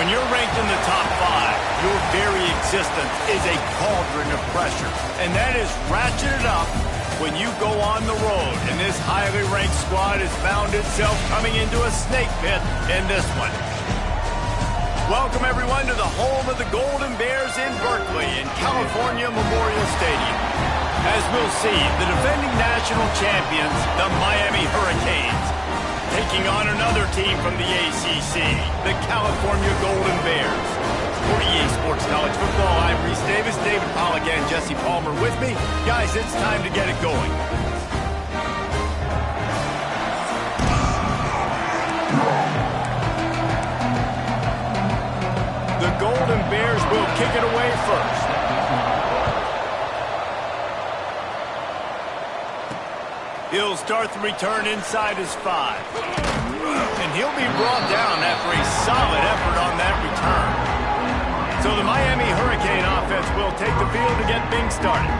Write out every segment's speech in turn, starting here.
When you're ranked in the top 5, your very existence is a cauldron of pressure. And that is ratcheted up when you go on the road. And this highly ranked squad has found itself coming into a snake pit in this one. Welcome, everyone, to the home of the Golden Bears in Berkeley in California Memorial Stadium. As we'll see, the defending national champions, the Miami Hurricanes, taking on another team from the ACC, the California Golden Bears. For EA Sports College Football, I'm Reese Davis, David Pollack, and Jesse Palmer with me. Guys, it's time to get it going. The Golden Bears will kick it away first. He'll start the return inside his 5. And he'll be brought down after a solid effort on that return. So the Miami Hurricane offense will take the field to get things started.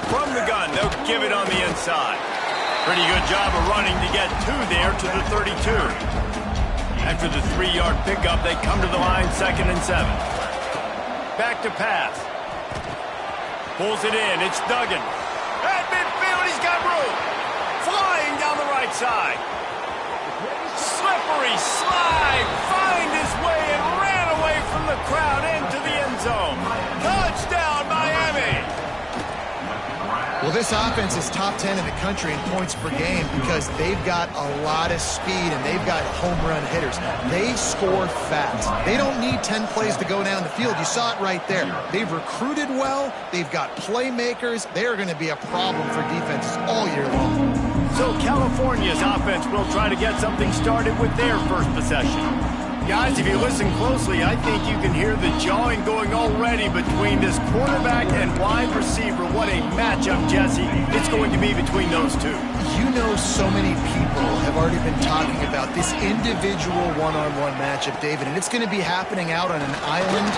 From the gun, they'll give it on the inside. Pretty good job of running to get 2 there to the 32. After the 3-yard pickup, they come to the line 2nd and 7. Back to pass. Pulls it in. It's Duggan. At midfield, he's got room. Flying down the right side. Slippery slide. Find his way and ran away from the crowd into the end zone. Touchdown, Miami. Well, this offense is top 10 in the country in points per game because they've got a lot of speed and they've got home run hitters. They score fast. They don't need 10 plays to go down the field. You saw it right there. They've recruited well. They've got playmakers. They are going to be a problem for defenses all year long. So California's offense will try to get something started with their first possession. Guys, if you listen closely, I think you can hear the jawing going already between this quarterback and wide receiver. What a matchup, Jesse, it's going to be between those two. You know, so many people have already been talking about this individual one-on-one matchup, David, and it's going to be happening out on an island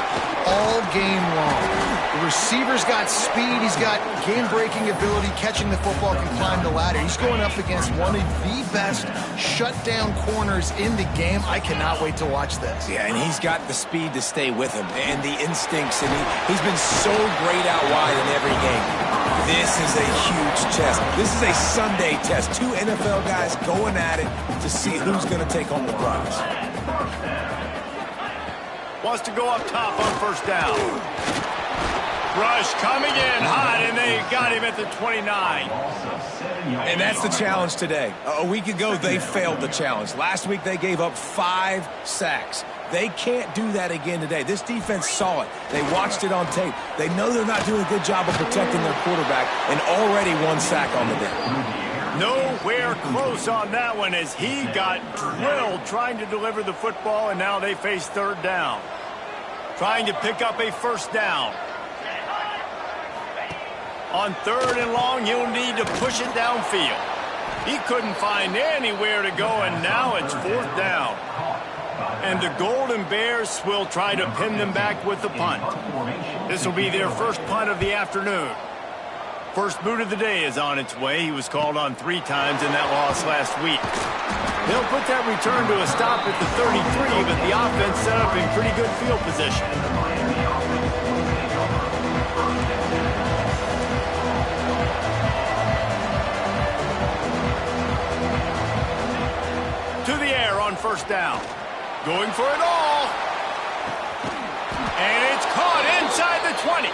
all game long. The receiver's got speed. He's got game-breaking ability, catching the football, can climb the ladder. He's going up against one of the best shutdown corners in the game. I cannot wait to watch this. Yeah, and he's got the speed to stay with him and the instincts, and he's been so great out wide in every game. This is a huge test. This is a Sunday test. 2 NFL guys going at it to see who's going to take home the prize. Wants to go up top on first down. Rush coming in hot, and they got him at the 29. And that's the challenge today. A week ago, they failed the challenge. Last week, they gave up 5 sacks. They can't do that again today. This defense saw it. They watched it on tape. They know they're not doing a good job of protecting their quarterback, and already 1 sack on the day. Nowhere close on that one as he got drilled trying to deliver the football, and now they face 3rd down. Trying to pick up a first down. On 3rd and long, he'll need to push it downfield. He couldn't find anywhere to go, and now it's 4th down. And the Golden Bears will try to pin them back with the punt. This will be their first punt of the afternoon. First boot of the day is on its way. He was called on 3 times in that loss last week. They'll put that return to a stop at the 33, but the offense set up in pretty good field position. To the air on first down. Going for it all. And it's caught inside the 20.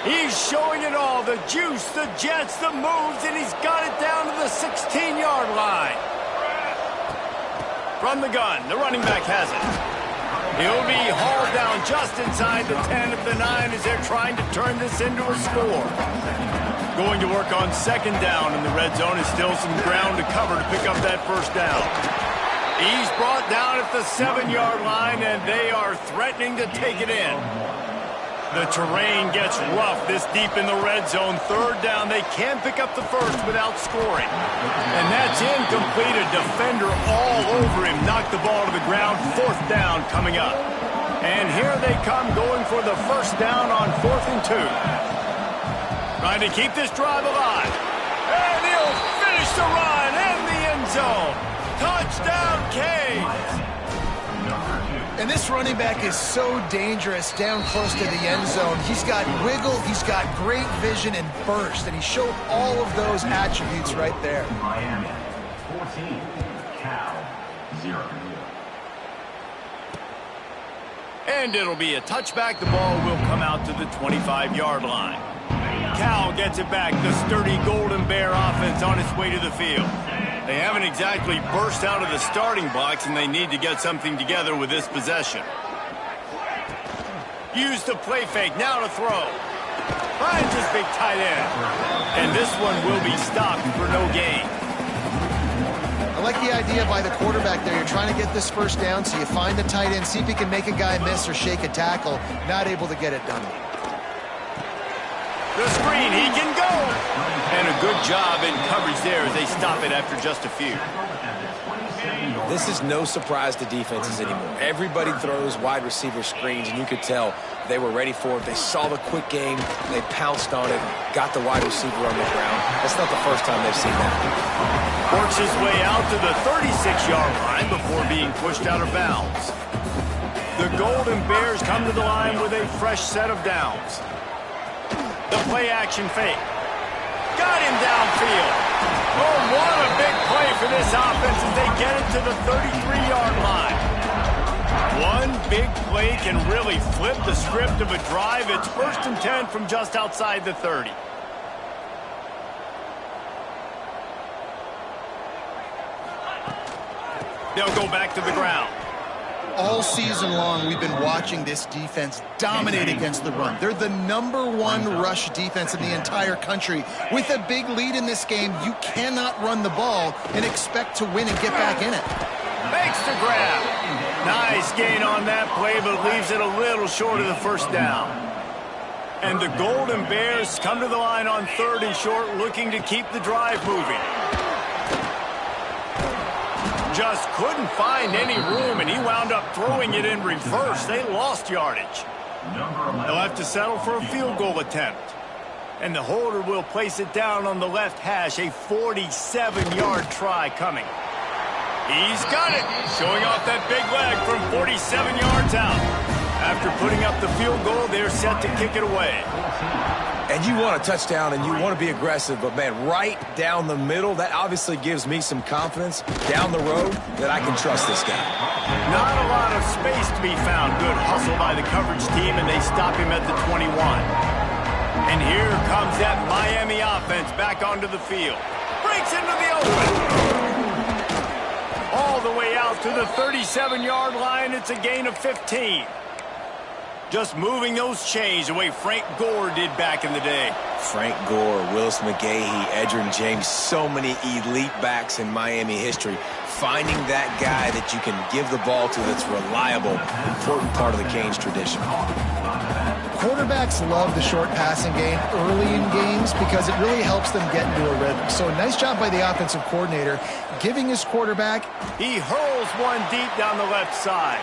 He's showing it all. The juice, the jets, the moves, and he's got it down to the 16-yard line. From the gun, the running back has it. He'll be hauled down just inside the 10 at the 9 as they're trying to turn this into a score. Going to work on 2nd down, and the red zone is still some ground to cover to pick up that first down. He's brought down at the 7-yard line, and they are threatening to take it in. The terrain gets rough this deep in the red zone. Third down, they can pick up the first without scoring. And that's incomplete. A defender all over him. Knocked the ball to the ground. Fourth down coming up. And here they come going for the first down on 4th and 2. Trying to keep this drive alive. And he'll finish the run in the end zone. Touchdown, Canes. And this running back is so dangerous down close to the end zone. He's got wiggle, he's got great vision and burst, and he showed all of those attributes right there. Miami, 14, Cal, 0. And it'll be a touchback. The ball will come out to the 25-yard line. Cal gets it back. The sturdy Golden Bear offense on its way to the field. They haven't exactly burst out of the starting blocks, and they need to get something together with this possession. Use the play fake. Now to throw. Finds his big tight end. And this one will be stopped for no gain. I like the idea by the quarterback there. You're trying to get this first down, so you find the tight end, see if he can make a guy miss or shake a tackle. Not able to get it done. The screen, he can go. And a good job in coverage there as they stop it after just a few. This is no surprise to defenses anymore. Everybody throws wide receiver screens, and you could tell they were ready for it. They saw the quick game. They pounced on it, got the wide receiver on the ground. That's not the first time they've seen that. Works his way out to the 36-yard line before being pushed out of bounds. The Golden Bears come to the line with a fresh set of downs. The play-action fake. Got him downfield. Oh, what a big play for this offense as they get it to the 33-yard line. One big play can really flip the script of a drive. It's 1st and 10 from just outside the 30. They'll go back to the ground. All season long, we've been watching this defense dominate against the run. They're the #1 rush defense in the entire country. With a big lead in this game, you cannot run the ball and expect to win and get back in it. Makes the grab. Nice gain on that play, but leaves it a little short of the first down. And the Golden Bears come to the line on 3rd and short, looking to keep the drive moving. Just couldn't find any room, and he wound up throwing it in reverse. They lost yardage. They'll have to settle for a field goal attempt. And the holder will place it down on the left hash. A 47-yard try coming. He's got it. Showing off that big leg from 47 yards out. After putting up the field goal, they're set to kick it away. And you want a touchdown, and you want to be aggressive, but, man, right down the middle, that obviously gives me some confidence down the road that I can trust this guy. Not a lot of space to be found. Good hustle by the coverage team, and they stop him at the 21. And here comes that Miami offense back onto the field. Breaks into the open. All the way out to the 37-yard line. It's a gain of 15. Just moving those chains the way Frank Gore did back in the day. Frank Gore, Willis McGahee, Edgerrin James, so many elite backs in Miami history. Finding that guy that you can give the ball to that's reliable, important part of the Canes tradition. Quarterbacks love the short passing game early in games because it really helps them get into a rhythm. So nice job by the offensive coordinator giving his quarterback. He hurls one deep down the left side.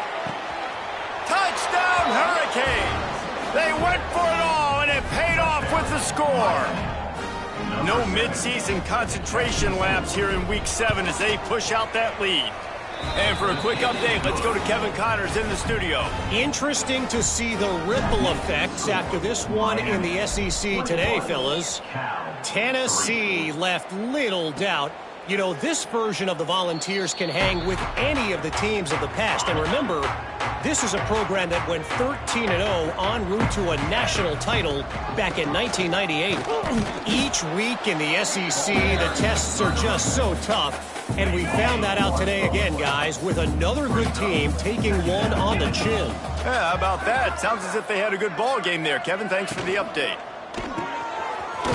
Touchdown, Hurricanes! They went for it all, and it paid off with the score. No midseason concentration laps here in Week 7 as they push out that lead. And for a quick update, let's go to Kevin Connors in the studio. Interesting to see the ripple effects after this one in the SEC today, fellas. Tennessee left little doubt. You know, this version of the Volunteers can hang with any of the teams of the past. And remember, this is a program that went 13-0 en route to a national title back in 1998. Each week in the SEC, the tests are just so tough. And we found that out today again, guys, with another good team taking one on the chin. Yeah, how about that? Sounds as if they had a good ball game there. Kevin, thanks for the update.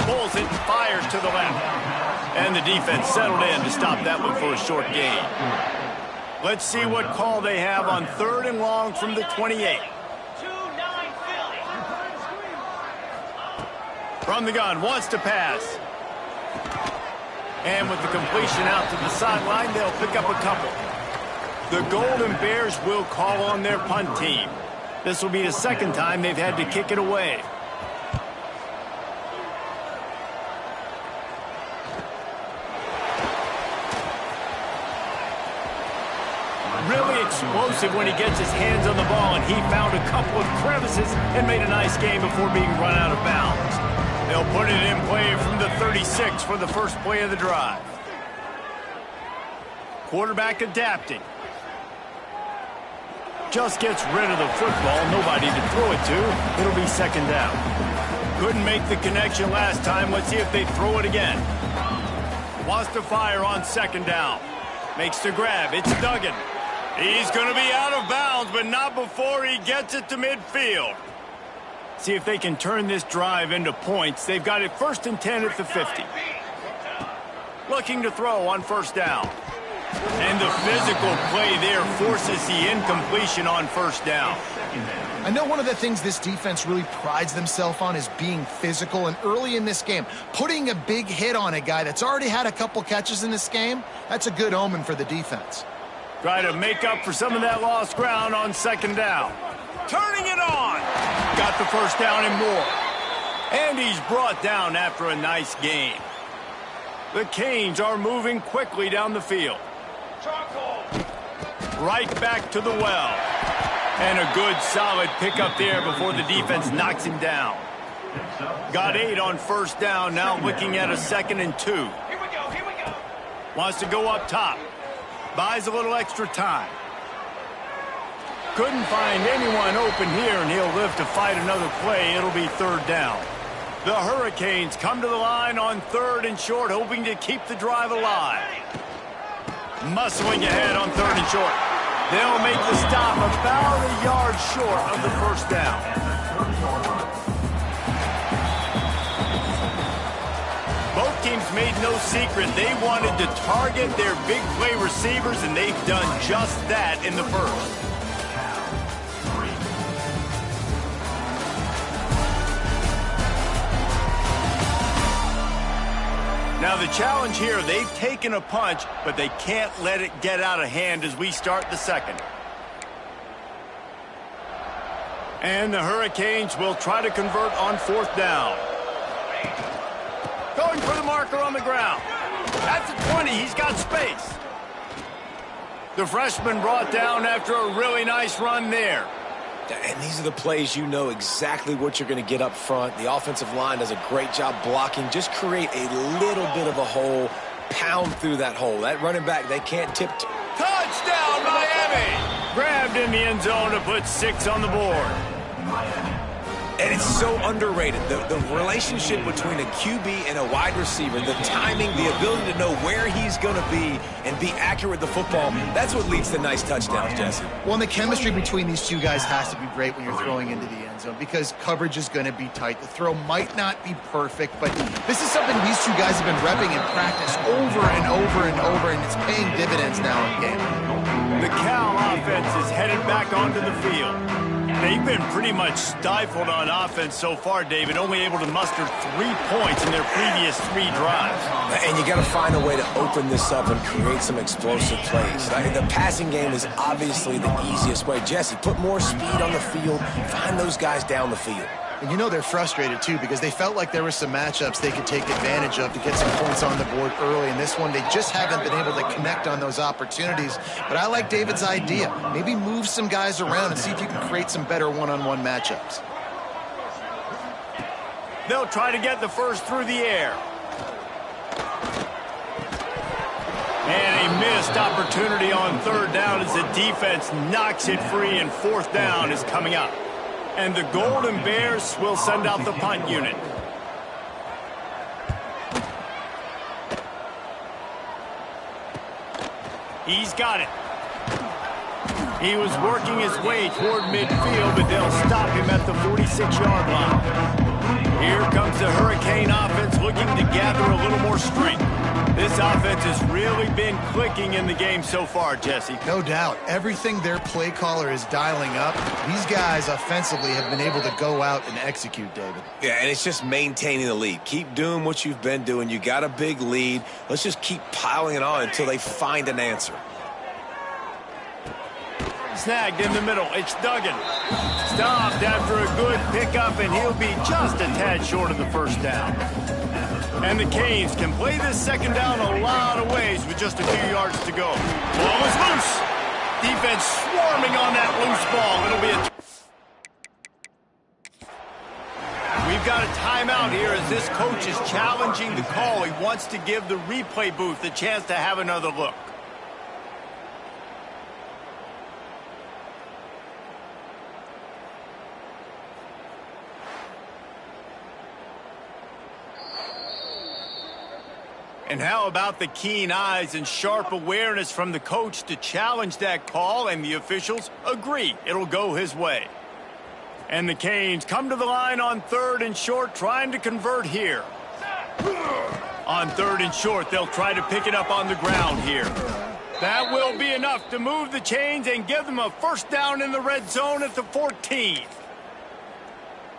Pulls it and fires to the left. And the defense settled in to stop that one for a short gain. Let's see what call they have on 3rd and long from the 28. From the gun, wants to pass. And with the completion out to the sideline, they'll pick up a couple. The Golden Bears will call on their punt team. This will be the second time they've had to kick it away. Really explosive when he gets his hands on the ball, and he found a couple of crevices and made a nice game before being run out of bounds. They'll put it in play from the 36 for the first play of the drive. Quarterback adapting. Just gets rid of the football, nobody to throw it to. It'll be second down. Couldn't make the connection last time. Let's see if they throw it again. Wants to fire on second down. Makes the grab. It's Duggan. He's going to be out of bounds, but not before he gets it to midfield. See if they can turn this drive into points. They've got it 1st and 10 at the 50. Looking to throw on first down. And the physical play there forces the incompletion on first down. I know one of the things this defense really prides themselves on is being physical, and early in this game, putting a big hit on a guy that's already had a couple catches in this game, that's a good omen for the defense. Try to make up for some of that lost ground on second down. Turning it on. Got the first down and more. And he's brought down after a nice game. The Canes are moving quickly down the field. Right back to the well. And a good solid pickup there before the defense knocks him down. Got 8 on first down, now looking at a 2nd and 2. Here we go. Wants to go up top. Buys a little extra time. Couldn't find anyone open here, and he'll live to fight another play. It'll be third down. The Hurricanes come to the line on 3rd and short, hoping to keep the drive alive. Muscling ahead on 3rd and short. They'll make the stop about a yard short of the first down. Both teams made no secret they wanted to target their big play receivers, and they've done just that in the first. Now the challenge here, they've taken a punch, but they can't let it get out of hand as we start the second. And the Hurricanes will try to convert on 4th down. Going for the marker on the ground. That's a 20. He's got space. The freshman brought down after a really nice run there. And these are the plays you know exactly what you're going to get up front. The offensive line does a great job blocking. Just create a little bit of a hole, pound through that hole. That running back, they can't tip. Touchdown, Miami! Grabbed in the end zone to put 6 on the board. And it's so underrated. The relationship between a QB and a wide receiver, the timing, the ability to know where he's going to be and be accurate with the football, that's what leads to nice touchdowns, Jesse. Well, and the chemistry between these two guys has to be great when you're throwing into the end zone because coverage is going to be tight. The throw might not be perfect, but this is something these two guys have been repping in practice over and over and over, and it's paying dividends now in game. The Cal offense is headed back onto the field. They've been pretty much stifled on offense so far, David, only able to muster 3 points in their previous 3 drives. And you got to find a way to open this up and create some explosive plays. The passing game is obviously the easiest way. Jesse, put more speed on the field, find those guys down the field. And you know they're frustrated, too, because they felt like there were some matchups they could take advantage of to get some points on the board early. In this one, they just haven't been able to connect on those opportunities. But I like David's idea. Maybe move some guys around and see if you can create some better one-on-one matchups. They'll try to get the first through the air. And a missed opportunity on 3rd down as the defense knocks it free, and 4th down is coming up. And the Golden Bears will send out the punt unit. He's got it. He was working his way toward midfield, but they'll stop him at the 46-yard line. Here comes the Hurricane offense looking to gather a little more strength. This offense has really been clicking in the game so far, Jesse. No doubt. Everything their play caller is dialing up, these guys offensively have been able to go out and execute, David. Yeah, and it's just maintaining the lead. Keep doing what you've been doing. You got a big lead. Let's just keep piling it on until they find an answer. Snagged in the middle. It's Duggan. Stopped after a good pickup, and he'll be just a tad short of the first down. And the Canes can play this second down a lot of ways with just a few yards to go. Ball is loose. Defense swarming on that loose ball. It'll be a... We've got a timeout here as this coach is challenging the call. He wants to give the replay booth a chance to have another look. And how about the keen eyes and sharp awareness from the coach to challenge that call, and the officials agree it'll go his way. And the Canes come to the line on 3rd and short, trying to convert here. On 3rd and short, they'll try to pick it up on the ground here. That will be enough to move the chains and give them a first down in the red zone at the 14.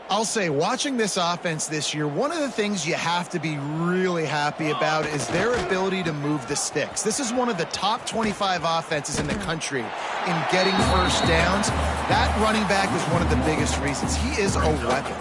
I'll say, watching this offense this year, one of the things you have to be really happy about is their ability to move the sticks. This is one of the top 25 offenses in the country in getting first downs. That running back is one of the biggest reasons. He is a weapon.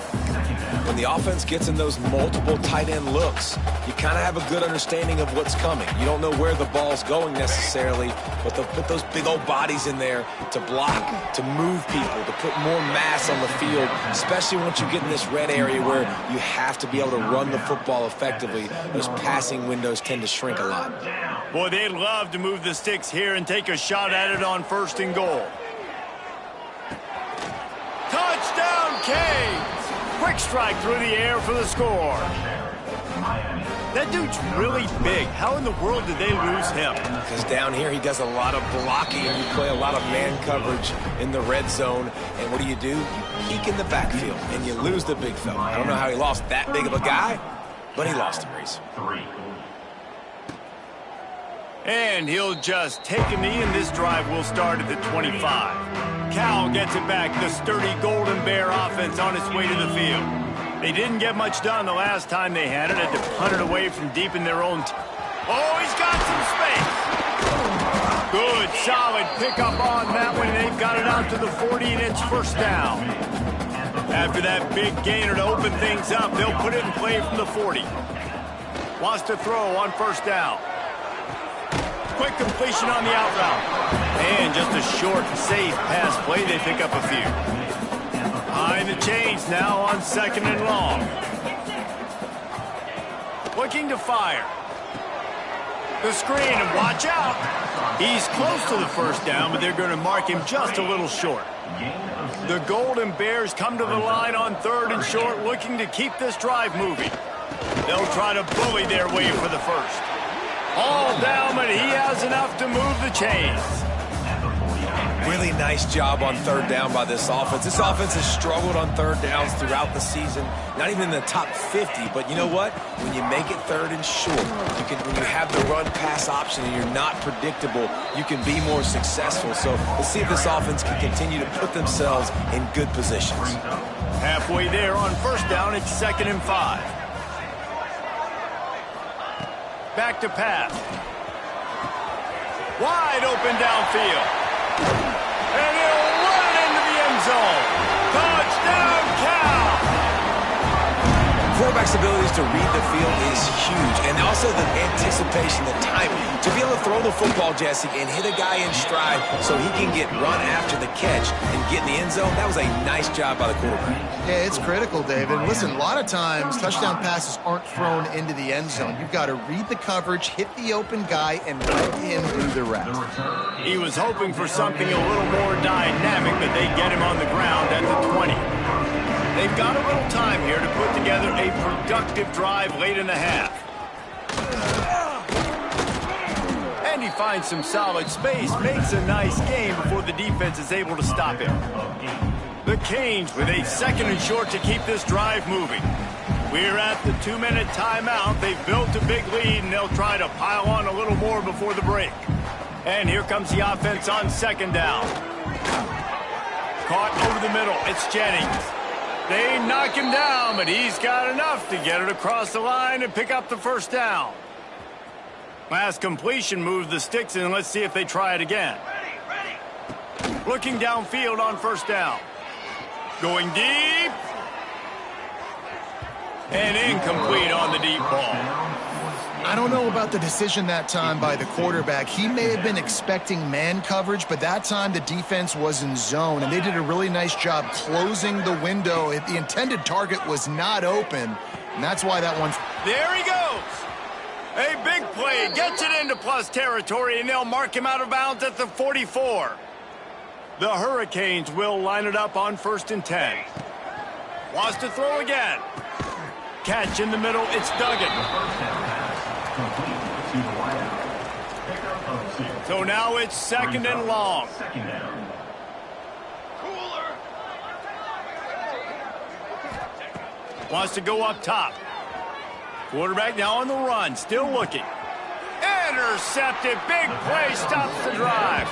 When the offense gets in those multiple tight end looks, you kind of have a good understanding of what's coming. You don't know where the ball's going necessarily, but they'll put those big old bodies in there to block, to move people, to put more mass on the field, especially once you get in this red area where you have to be able to run the football effectively. Those passing windows tend to shrink a lot. Boy, they'd love to move the sticks here and take a shot at it on 1st and goal. Touchdown, Canes! Quick strike through the air for the score. That dude's really big. How in the world did they lose him? Because down here he does a lot of blocking. You play a lot of man coverage in the red zone. And what do? You peek in the backfield, and you lose the big fella. I don't know how he lost that big of a guy, but he lost him, Reese. And he'll just take a knee, and this drive will start at the 25. Cal gets it back. The sturdy Golden Bear offense on its way to the field. They didn't get much done the last time they had it. Had to punt it away from deep in their own... Oh, he's got some space. Good, solid pickup on that one. They've got it out to the 40, and it's first down. After that big gainer to open things up, they'll put it in play from the 40. Wants to throw on first down. Quick completion on the out route. And just a short, safe pass play. They pick up a few. Behind the chains now on 2nd and long. Looking to fire. The screen, and watch out. He's close to the first down, but they're going to mark him just a little short. The Golden Bears come to the line on 3rd and short, looking to keep this drive moving. They'll try to bully their way for the first. All down, but he has enough to move the chains. Really nice job on 3rd down by this offense. This offense has struggled on 3rd downs throughout the season. Not even in the top 50, but you know what? When you make it 3rd and short, when you have the run-pass option and you're not predictable, you can be more successful. So let's see if this offense can continue to put themselves in good positions. Halfway there on first down, it's 2nd and 5. Back to pass. Wide open downfield. And he'll run it into the end zone. Touchdown, Cal! Quarterback's abilities to read the field is huge. And also the anticipation, the timing. To be able to throw the football, Jesse, and hit a guy in stride so he can get run after the catch and get in the end zone, that was a nice job by the quarterback. Yeah, it's critical, David. Listen, a lot of times touchdown passes aren't thrown into the end zone. You've got to read the coverage, hit the open guy, and let him do the rest. He was hoping for something a little more dynamic, but they get him on the ground at the 20. They've got a little time here to put together a productive drive late in the half. And he finds some solid space, makes a nice game before the defense is able to stop him. The Canes with a 2nd and short to keep this drive moving. We're at the 2-minute timeout. They've built a big lead, and they'll try to pile on a little more before the break. And here comes the offense on second down. Caught over the middle. It's Jennings. They knock him down, but he's got enough to get it across the line and pick up the first down. Last completion moved the sticks, and let's see if they try it again. Looking downfield on first down. Going deep. And incomplete on the deep ball. I don't know about the decision that time by the quarterback. He may have been expecting man coverage, but that time the defense was in zone, and they did a really nice job closing the window. The intended target was not open, and that's why that one's... There he goes. A big play. Gets it into plus territory, and they'll mark him out of bounds at the 44. The Hurricanes will line it up on 1st and 10. Wants to throw again. Catch in the middle. It's Duggan. So now it's 2nd and long. Wants to go up top. Quarterback now on the run. Still looking. Intercepted. Big play. Stops the drive.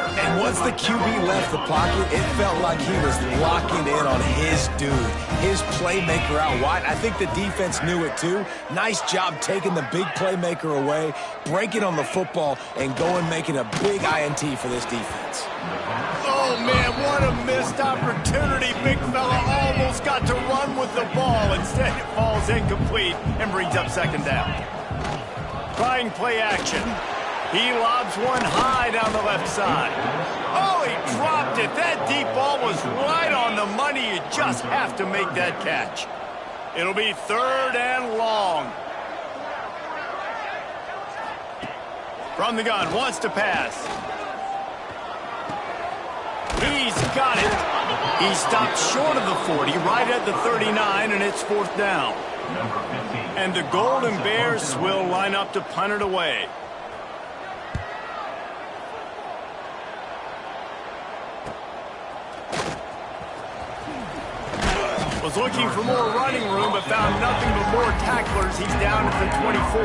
And once the QB left the pocket, it felt like he was locking in on his dude, his playmaker out wide. I think the defense knew it too. Nice job taking the big playmaker away, breaking on the football, and going making a big INT for this defense. Oh, man, what a missed opportunity. Big fella almost got to run with the ball. Instead, it falls incomplete and brings up 2nd down. Trying play action. He lobs one high down the left side. Oh, he dropped it. That deep ball was right on the money. You just have to make that catch. It'll be 3rd and long. From the gun, wants to pass. He's got it. He stopped short of the 40, right at the 39, and it's 4th down. And the Golden Bears will line up to punt it away. Was looking for more running room, but found nothing but more tacklers. He's down at the 24.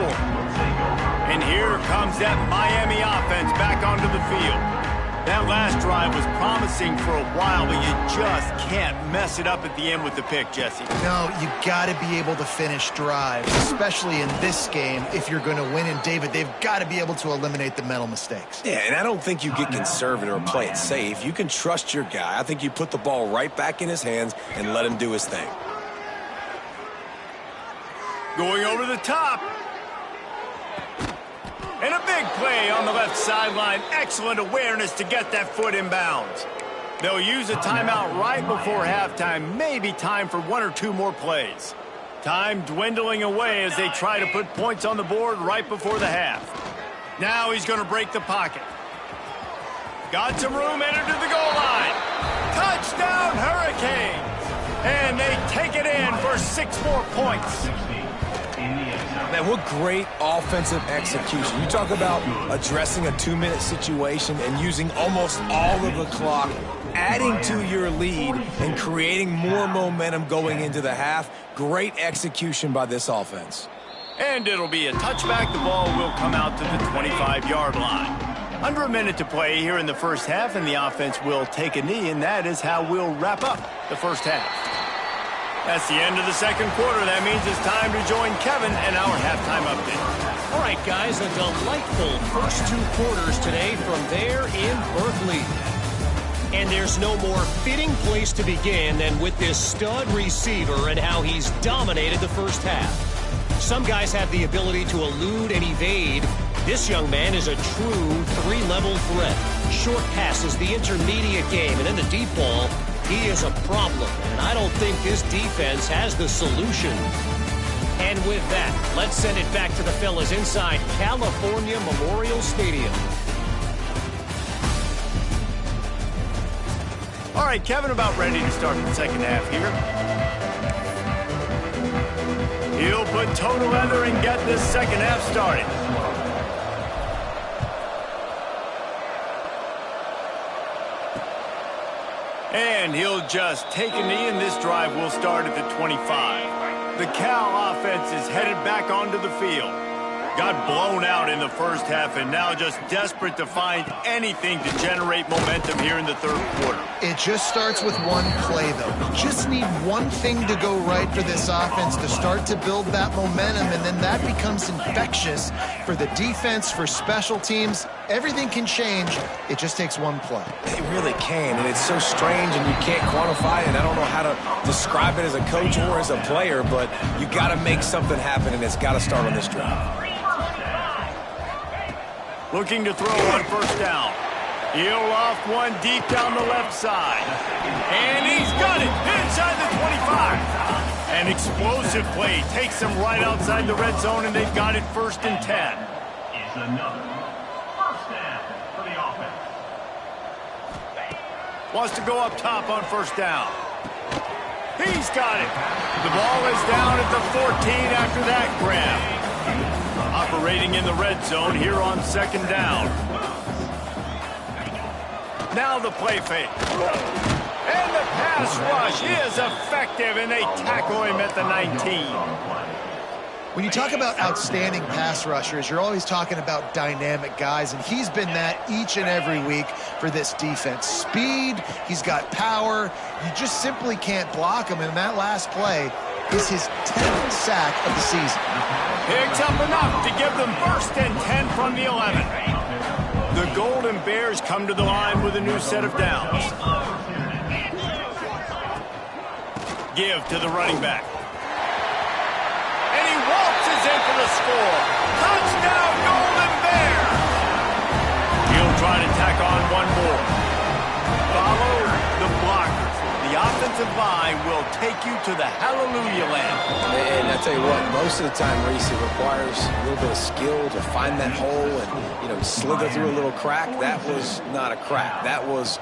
And here comes that Miami offense back onto the field. That last drive was promising for a while, but you just can't mess it up at the end with the pick, Jesse. No, you got to be able to finish drives, especially in this game if you're going to win. And, David, they've got to be able to eliminate the mental mistakes. Yeah, and I don't think you get conservative or play it safe. You can trust your guy. I think you put the ball right back in his hands and let him do his thing. Going over the top. And a big play on the left sideline. Excellent awareness to get that foot in bounds. They'll use a timeout right before halftime. Maybe time for 1 or 2 more plays. Time dwindling away as they try to put points on the board right before the half. Now he's going to break the pocket. Got some room, entered to the goal line. Touchdown, Hurricanes! And they take it in for 6 more points. Man, what great offensive execution. You talk about addressing a 2-minute situation and using almost all of the clock, adding to your lead and creating more momentum going into the half. Great execution by this offense. And it'll be a touchback. The ball will come out to the 25-yard line. Under a minute to play here in the first half, and the offense will take a knee, and that is how we'll wrap up the first half. That's the end of the second quarter. That means it's time to join Kevin and our halftime update. All right, guys, a delightful first 2 quarters today from there in Berkeley. And there's no more fitting place to begin than with this stud receiver and how he's dominated the first half. Some guys have the ability to elude and evade. This young man is a true 3-level threat. Short passes, the intermediate game, and then the deep ball. He is a problem, and I don't think this defense has the solution. And with that, let's send it back to the fellas inside California Memorial Stadium. All right, Kevin, about ready to start the second half here. He'll put toe to leather and get this second half started. And he'll just take a knee, and this drive will start at the 25. The Cal offense is headed back onto the field. Got blown out in the first half and now just desperate to find anything to generate momentum here in the third quarter. It just starts with one play, though. Just need one thing to go right for this offense to start to build that momentum, and then that becomes infectious for the defense, for special teams. Everything can change. It just takes one play. It really can, and it's so strange, and you can't quantify it. I don't know how to describe it as a coach or as a player, but you got to make something happen, and it's got to start on this drive. Looking to throw on first down. He'll loft one deep down the left side. And he's got it inside the 25. An explosive play takes him right outside the red zone, and they've got it 1st and 10. It's another first down for the offense. Wants to go up top on first down. He's got it. The ball is down at the 14 after that grab. Operating in the red zone here on 2nd down. Now the play fake. And the pass rush is effective, and they tackle him at the 19. When you talk about outstanding pass rushers, you're always talking about dynamic guys, and he's been that each and every week for this defense. Speed, he's got power. You just simply can't block him, and that last play is his 10th sack of the season. Picks up enough to give them 1st and 10 from the 11. The Golden Bears come to the line with a new set of downs. Give to the running back. And he waltzes in for the score. Touchdown, Golden Bears! He'll try to tack on one more. Follow the blockers. The offensive line will take you to the hallelujah land. And I tell you what, most of the time, Reese, it requires a little bit of skill to find that hole and, slither through a little crack. That was not a crack. That was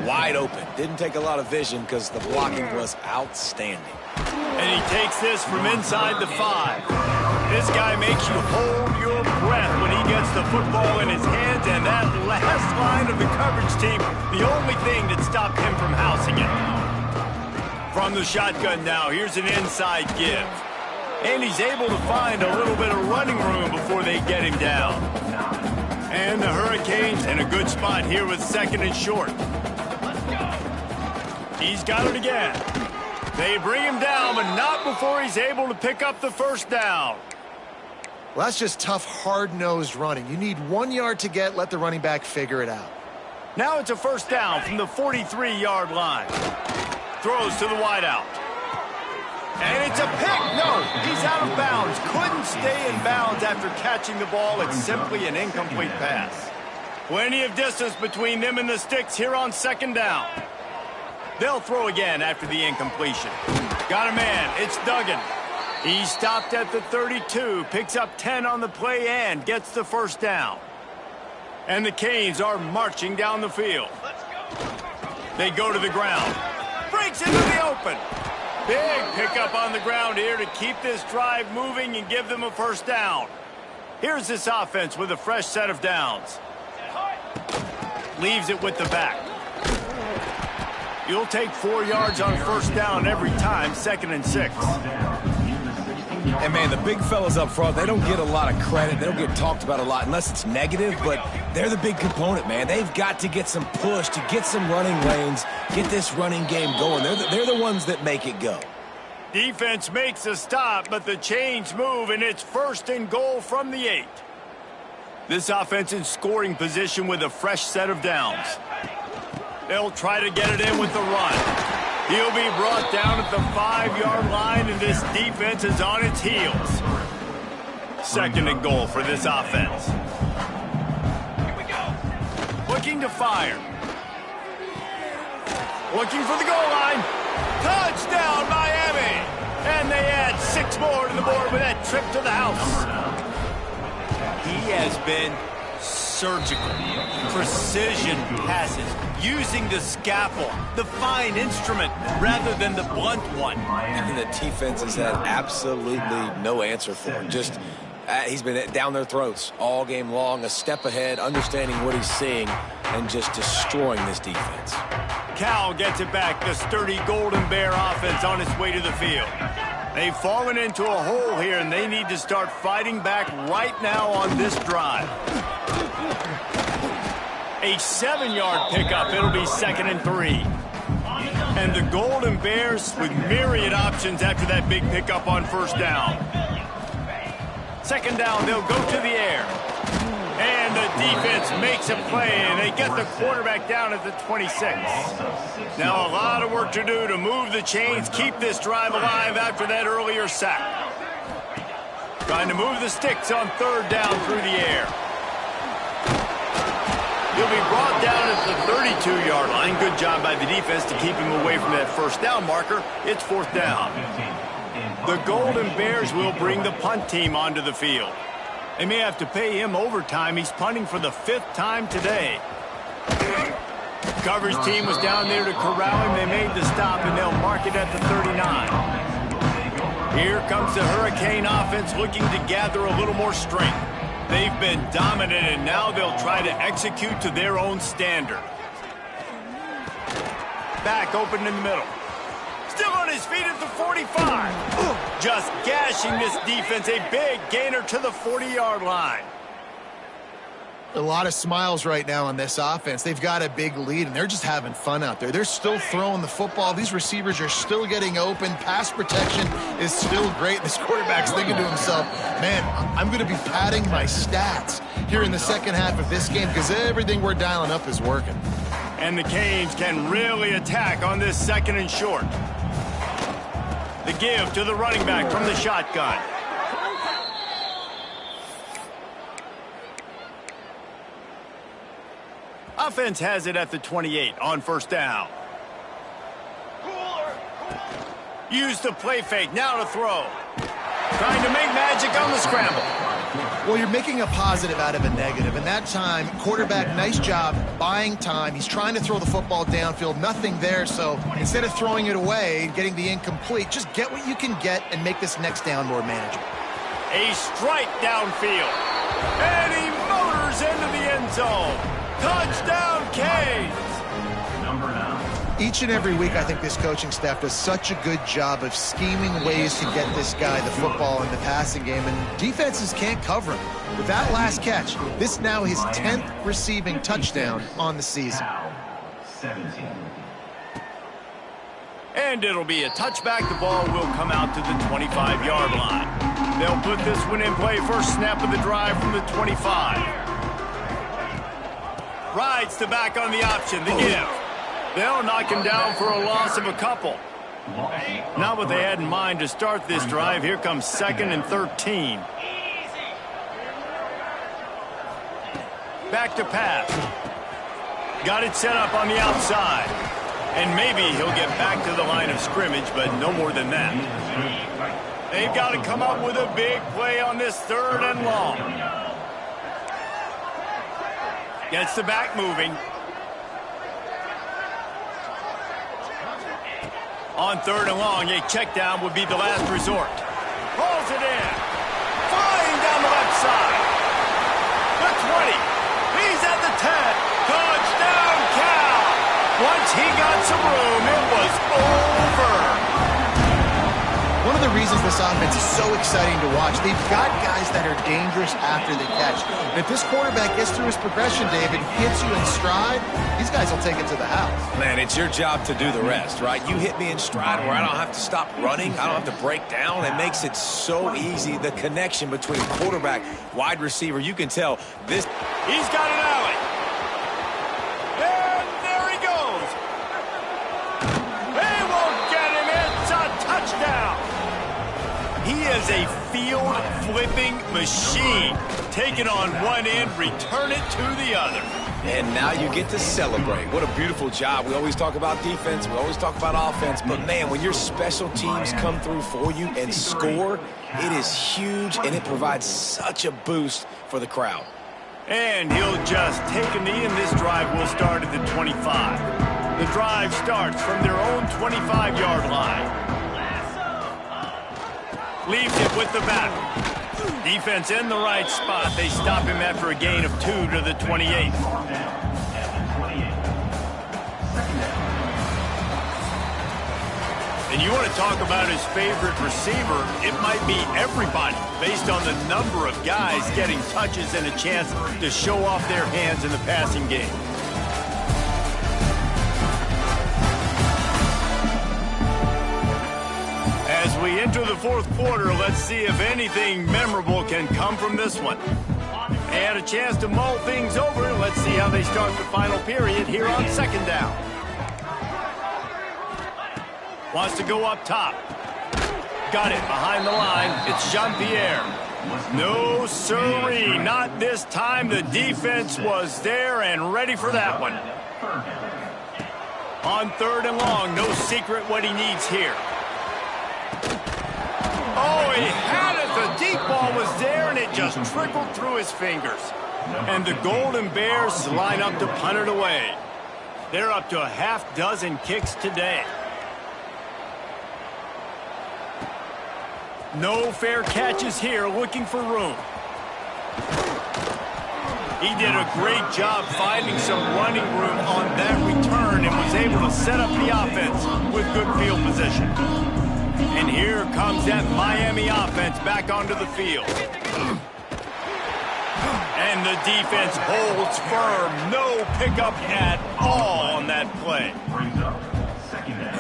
wide open. Didn't take a lot of vision because the blocking was outstanding. And he takes this from inside the 5. This guy makes you hold your breath when he gets the football in his hands, and that last line of the coverage team, the only thing that stopped him from housing it. From the shotgun now, here's an inside give. And he's able to find a little bit of running room before they get him down. And the Hurricanes in a good spot here with 2nd and short. He's got it again. They bring him down, but not before he's able to pick up the 1st down. Well, that's just tough, hard-nosed running. You need 1 yard to get, let the running back figure it out. Now it's a 1st down from the 43-yard line. Throws to the wideout. And it's a pick. No, he's out of bounds. Couldn't stay in bounds after catching the ball. It's simply an incomplete pass. Plenty of distance between them and the sticks here on 2nd down. They'll throw again after the incompletion. Got a man. It's Duggan. He stopped at the 32, picks up 10 on the play and gets the 1st down. And the Canes are marching down the field. They go to the ground. Breaks into the open. Big pickup on the ground here to keep this drive moving and give them a 1st down. Here's this offense with a fresh set of downs. Leaves it with the back. You'll take 4 yards on 1st down every time, 2nd and 6. And, man, the big fellas up front, they don't get a lot of credit. They don't get talked about a lot unless it's negative, but they're the big component, man. They've got to get some push, to get some running lanes, get this running game going. They're the ones that make it go. Defense makes a stop, but the chains move, and it's 1st and goal from the 8. This offense in scoring position with a fresh set of downs. They'll try to get it in with the run. He'll be brought down at the 5-yard line, and this defense is on its heels. 2nd and goal for this offense. Here we go. Looking to fire. Looking for the goal line. Touchdown, Miami! And they add 6 more to the board with that trip to the house. He has been surgical. Precision passes. Using the scalpel, the fine instrument, rather than the blunt one. And the defense has had absolutely no answer for him. Just, he's been down their throats all game long, a step ahead, understanding what he's seeing, and just destroying this defense. Cal gets it back, the sturdy Golden Bear offense on its way to the field. They've fallen into a hole here, and they need to start fighting back right now on this drive. A 7-yard pickup. It'll be 2nd and 3. And the Golden Bears with myriad options after that big pickup on 1st down. 2nd down, they'll go to the air. And the defense makes a play, and they get the quarterback down at the 26. Now a lot of work to do to move the chains, keep this drive alive after that earlier sack. Trying to move the sticks on 3rd down through the air. He'll be brought down at the 32-yard line. Good job by the defense to keep him away from that 1st down marker. It's 4th down. The Golden Bears will bring the punt team onto the field. They may have to pay him overtime. He's punting for the 5th time today. Coverage team was down there to corral him. They made the stop, and they'll mark it at the 39. Here comes the Hurricane offense looking to gather a little more strength. They've been dominant, and now they'll try to execute to their own standard. Back open in the middle. Still on his feet at the 45. Just gashing this defense. A big gainer to the 40-yard line. A lot of smiles right now on this offense. They've got a big lead, and they're just having fun out there. They're still throwing the football. These receivers are still getting open. Pass protection is still great. This quarterback's thinking to himself, man, I'm going to be padding my stats here in the second half of this game because everything we're dialing up is working. And the Canes can really attack on this 2nd and short. The give to the running back from the shotgun. Offense has it at the 28 on 1st down. Use the play fake, now to throw. Trying to make magic on the scramble. Well, you're making a positive out of a negative, and that time, quarterback, nice job buying time. He's trying to throw the football downfield, nothing there, so instead of throwing it away and getting the incomplete, just get what you can get and make this next down more manageable. A strike downfield, and he motors into the end zone. Touchdown, Canes! Each and every week, I think this coaching staff does such a good job of scheming ways to get this guy the football in the passing game, and defenses can't cover him. With that last catch, this now his 10th receiving touchdown on the season. And it'll be a touchback. The ball will come out to the 25-yard line. They'll put this one in play. First snap of the drive from the 25. Rides to back on the option. The give. They'll knock him down for a loss of a couple. Not what they had in mind to start this drive. Here comes 2nd and 13. Back to pass. Got it set up on the outside. And maybe he'll get back to the line of scrimmage, but no more than that. They've got to come up with a big play on this 3rd and long. Gets the back moving. On 3rd and long, a check down would be the last resort. Pulls it in. Flying down the left side. The 20. He's at the 10. Touchdown, Cal. Once he got some room, it was over. One of the reasons this offense is so exciting to watch, they've got guys that are dangerous after the catch. And if this quarterback gets through his progression, David, hits you in stride, these guys will take it to the house. Man, it's your job to do the rest, right? You hit me in stride where I don't have to stop running. I don't have to break down. It makes it so easy. The connection between quarterback, wide receiver, you can tell this. He's got an alley. And there he goes. They won't get him. It's a touchdown. He is a field-flipping machine. Take it on one end, return it to the other. And now you get to celebrate. What a beautiful job. We always talk about defense. We always talk about offense. But, man, when your special teams come through for you and score, it is huge, and it provides such a boost for the crowd. And he'll just take a knee, and this drive will start at the 25. The drive starts from their own 25-yard line. Leaves it with the back. Defense in the right spot. They stop him after a gain of 2 to the 28. And you want to talk about his favorite receiver, it might be everybody, based on the number of guys getting touches and a chance to show off their hands in the passing game. As we enter the fourth quarter, let's see if anything memorable can come from this one. And a chance to mull things over. Let's see how they start the final period here on second down. Wants to go up top. Got it behind the line. It's Jean-Pierre. No siree, not this time. The defense was there and ready for that one. On third and long, no secret what he needs here. Oh, he had it. The deep ball was there, and it just trickled through his fingers. And the Golden Bears line up to punt it away. They're up to a half dozen kicks today. No fair catches here, looking for room. He did a great job finding some running room on that return and was able to set up the offense with good field position. And here comes that Miami offense back onto the field. And the defense holds firm. No pickup at all on that play.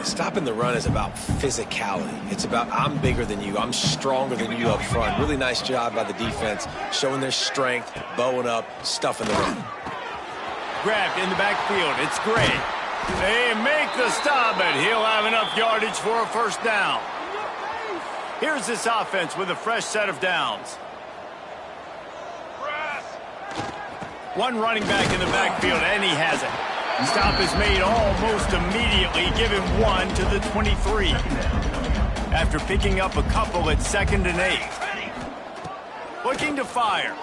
Stopping the run is about physicality. It's about I'm bigger than you. I'm stronger than you up front. Really nice job by the defense, showing their strength, bowing up, stuffing the run. Grabbed in the backfield. It's Gray. They make the stop, but he'll have enough yardage for a first down. Here's this offense with a fresh set of downs. One running back in the backfield, and he has it. Stop is made almost immediately. Give him one to the 23. After picking up a couple at 2nd and 8. Looking to fire.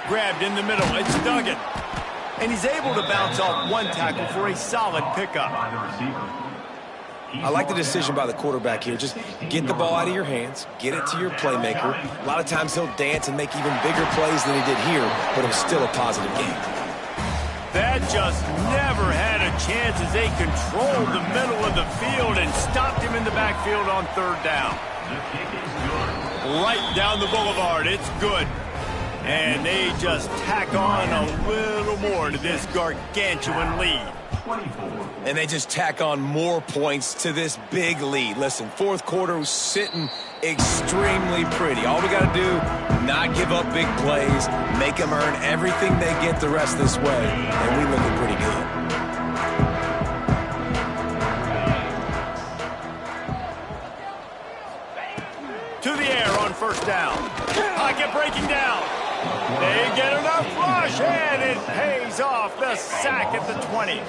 Grabbed in the middle. It's Duggan. And he's able to bounce off one tackle for a solid pickup. I like the decision by the quarterback here. Just get the ball out of your hands, get it to your playmaker. A lot of times he'll dance and make even bigger plays than he did here, but it was still a positive game. That just never had a chance as they controlled the middle of the field and stopped him in the backfield on third down. Right down the boulevard. It's good. And they just tack on a little more to this gargantuan lead. And they just tack on more points to this big lead. Listen, fourth quarter was sitting extremely pretty. All we got to do, not give up big plays, make them earn everything they get the rest this way, and we looking pretty good. To the air on first down. Pocket breaking down. They get enough rush, and it pays off. The sack at the 20.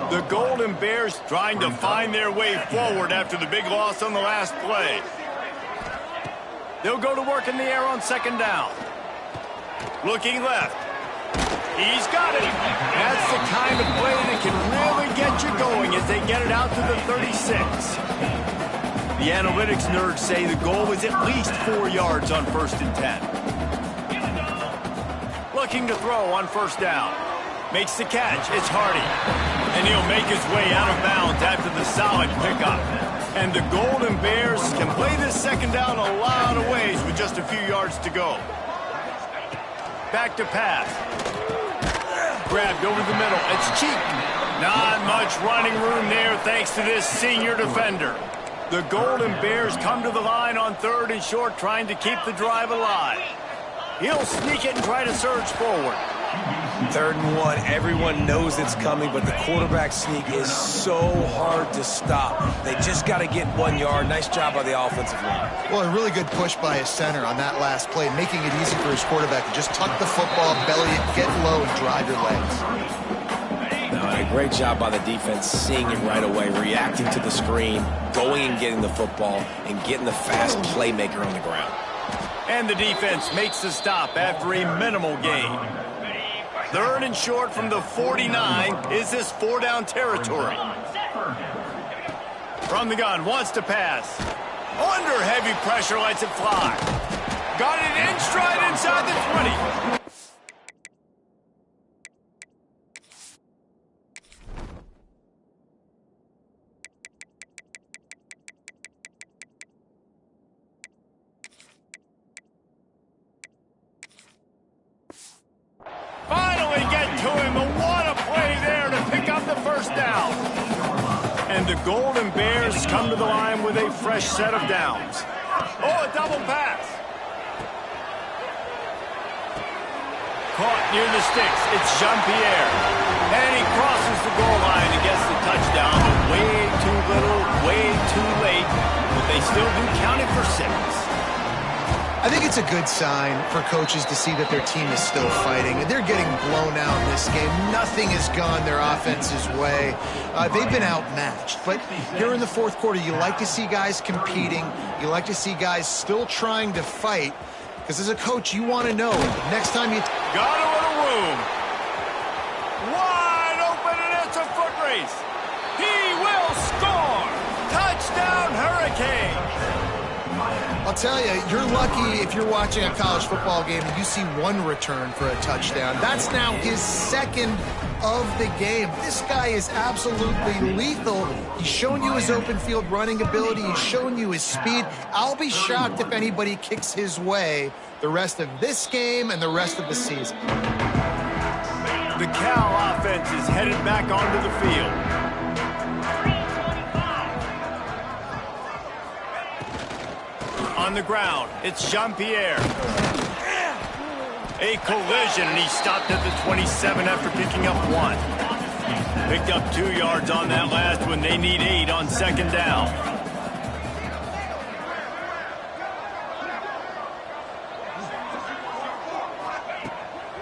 The Golden Bears trying to find their way forward after the big loss on the last play. They'll go to work in the air on second down. Looking left. He's got it. That's the kind of play that can really get you going as they get it out to the 36. The analytics nerds say the goal was at least 4 yards on 1st and 10. Looking to throw on first down. Makes the catch. It's Hardy. And he'll make his way out of bounds after the solid pickup. And the Golden Bears can play this second down a lot of ways with just a few yards to go. Back to pass. Grabbed over the middle. It's Cheek. Not much running room there thanks to this senior defender. The Golden Bears come to the line on 3rd and short, trying to keep the drive alive. He'll sneak it and try to surge forward. 3rd and 1, everyone knows it's coming, but the quarterback sneak is so hard to stop. They just got to get 1 yard. Nice job by the offensive line. Well, a really good push by his center on that last play, making it easy for his quarterback to just tuck the football, belly it, get low, and drive your legs. No, and a great job by the defense seeing it right away, reacting to the screen, going and getting the football, and getting the fast playmaker on the ground. And the defense makes the stop after a minimal gain. 3rd and short from the 49. Is this 4-down territory? From the gun, wants to pass. Under heavy pressure, lets it fly. Got it in stride inside the 20. And the Golden Bears come to the line with a fresh set of downs. Oh, a double pass. Caught near the sticks. It's Jean-Pierre. And he crosses the goal line and gets the touchdown. But way too little, way too late. But they still do count it for 6. I think it's a good sign for coaches to see that their team is still fighting. They're getting blown out in this game. Nothing has gone their offense's way. They've been outmatched. But here in the fourth quarter, you like to see guys competing. You like to see guys still trying to fight. Because as a coach, you want to know next time you... Got a little room. Wide open, and it's a foot race. He will score. Touchdown, Hurricane. I'll tell you, you're lucky if you're watching a college football game and you see one return for a touchdown. That's now his second of the game. This guy is absolutely lethal. He's shown you his open field running ability. He's shown you his speed. I'll be shocked if anybody kicks his way the rest of this game and the rest of the season. The Cal offense is headed back onto the field. On the ground, it's Jean-Pierre. A collision, and he stopped at the 27 after picking up 1. Picked up 2 yards on that last one. They need 8 on second down.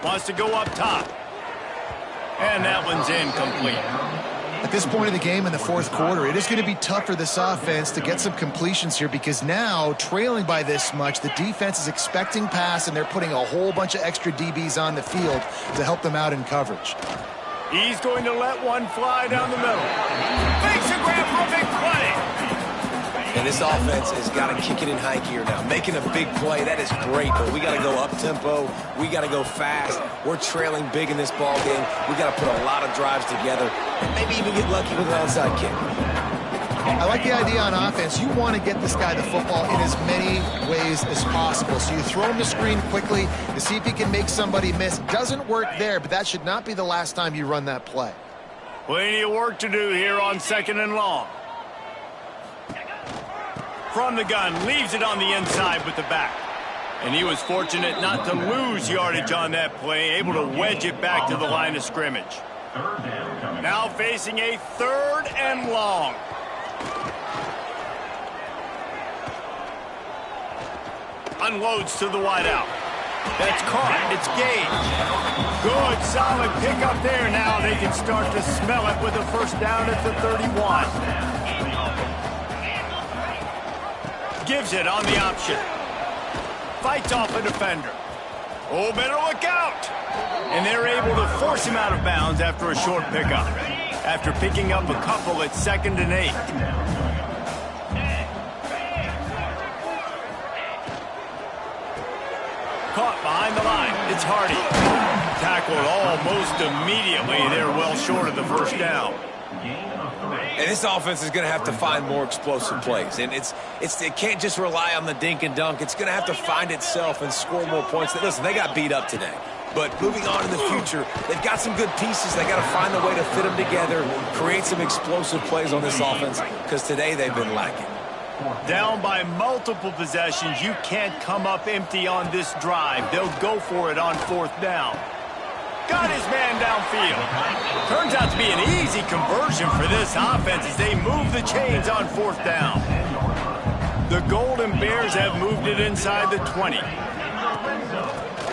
Wants to go up top. And that one's incomplete. At this point of the game in the fourth quarter, it is going to be tough for this offense to get some completions here because now, trailing by this much, the defense is expecting pass, and they're putting a whole bunch of extra DBs on the field to help them out in coverage. He's going to let one fly down the middle. Makes a grab for a big play. And this offense has got to kick it in high gear now. Making a big play, that is great, but we got to go up-tempo. We got to go fast. We're trailing big in this ball game. We got to put a lot of drives together and maybe even get lucky with an onside kick. I like the idea on offense. You want to get this guy the football in as many ways as possible. So you throw him the screen quickly to see if he can make somebody miss. Doesn't work there, but that should not be the last time you run that play. Plenty of work to do here on second and long. From the gun, leaves it on the inside with the back. And he was fortunate not to lose yardage on that play, able to wedge it back to the line of scrimmage. Now facing a 3rd and long. Unloads to the wideout. That's caught. It's Gage. Good, solid pickup there. Now they can start to smell it with a first down at the 31. Gives it on the option. Fights off a defender. Oh, better look out. And they're able to force him out of bounds after a short pickup. After picking up a couple at 2nd and 8. Caught behind the line. It's Hardy. Tackled almost immediately. They're well short of the first down. And this offense is going to have to find more explosive plays. And it can't just rely on the dink and dunk. It's going to have to find itself and score more points. Listen, they got beat up today. But moving on in the future, they've got some good pieces. They got to find a way to fit them together, create some explosive plays on this offense, because today they've been lacking. Down by multiple possessions, you can't come up empty on this drive. They'll go for it on 4th down. Got his man downfield. Turns out to be an easy conversion for this offense as they move the chains on 4th down. The Golden Bears have moved it inside the 20.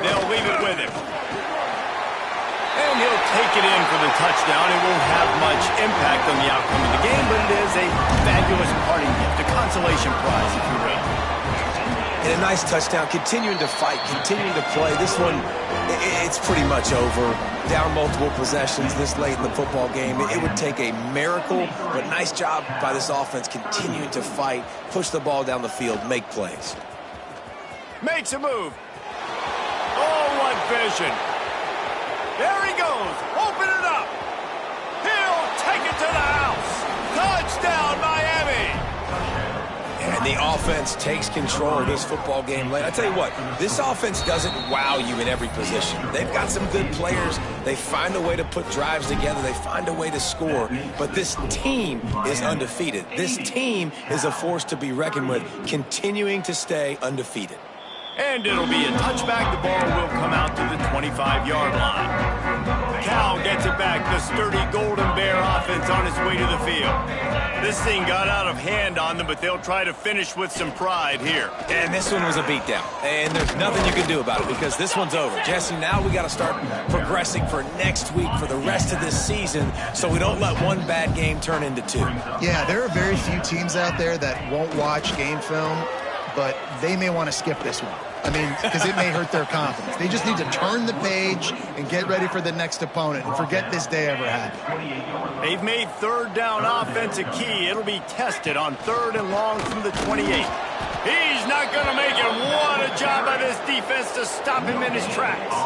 They'll leave it with him. And he'll take it in for the touchdown. It won't have much impact on the outcome of the game, but it is a fabulous parting gift, a consolation prize, if you will. And a nice touchdown, continuing to fight, continuing to play. This one, it's pretty much over. Down multiple possessions this late in the football game. It would take a miracle, but nice job by this offense continuing to fight, push the ball down the field, make plays. Makes a move. Oh, what vision. There he goes. Open it up. He'll take it to the house. Touchdown, Miami. And And the offense takes control of this football game late. I tell you what, this offense doesn't wow you in every position. They've got some good players. They find a way to put drives together. They find a way to score. But this team is undefeated. This team is a force to be reckoned with, continuing to stay undefeated. And it'll be a touchback. The ball will come out to the 25-yard line. Cal gets it back. The sturdy Golden Bear offense on its way to the field. This thing got out of hand on them, but they'll try to finish with some pride here. And this one was a beatdown. And there's nothing you can do about it because this one's over. Jesse, now we got to start progressing for next week, for the rest of this season, so we don't let one bad game turn into two. Yeah, there are very few teams out there that won't watch game film, but they may want to skip this one. I mean, because it may hurt their confidence. They just need to turn the page and get ready for the next opponent and forget this day ever happened. They've made third down offense a key. It'll be tested on 3rd and long from the 28. He's not going to make it. What a job by this defense to stop him in his tracks.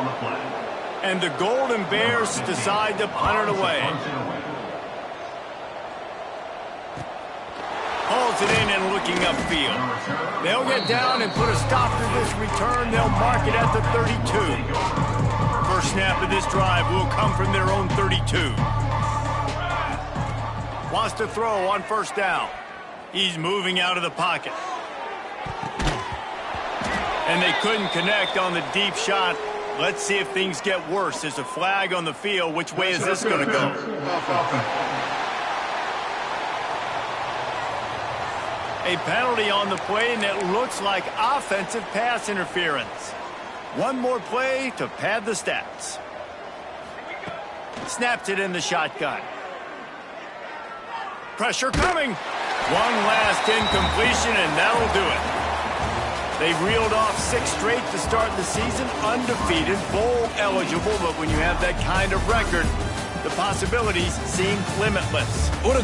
And the Golden Bears decide to punt it away. Hauls it in and looking upfield. They'll get down and put a stop to this return. They'll mark it at the 32. First snap of this drive will come from their own 32. Wants to throw on 1st down. He's moving out of the pocket. And they couldn't connect on the deep shot. Let's see if things get worse. There's a flag on the field. Which way is this going to go? A penalty on the play, and it looks like offensive pass interference. One more play to pad the stats. Snaps it in the shotgun. Pressure coming. One last incompletion, and that'll do it. They've reeled off 6 straight to start the season, undefeated, bowl eligible, but when you have that kind of record, the possibilities seem limitless. What a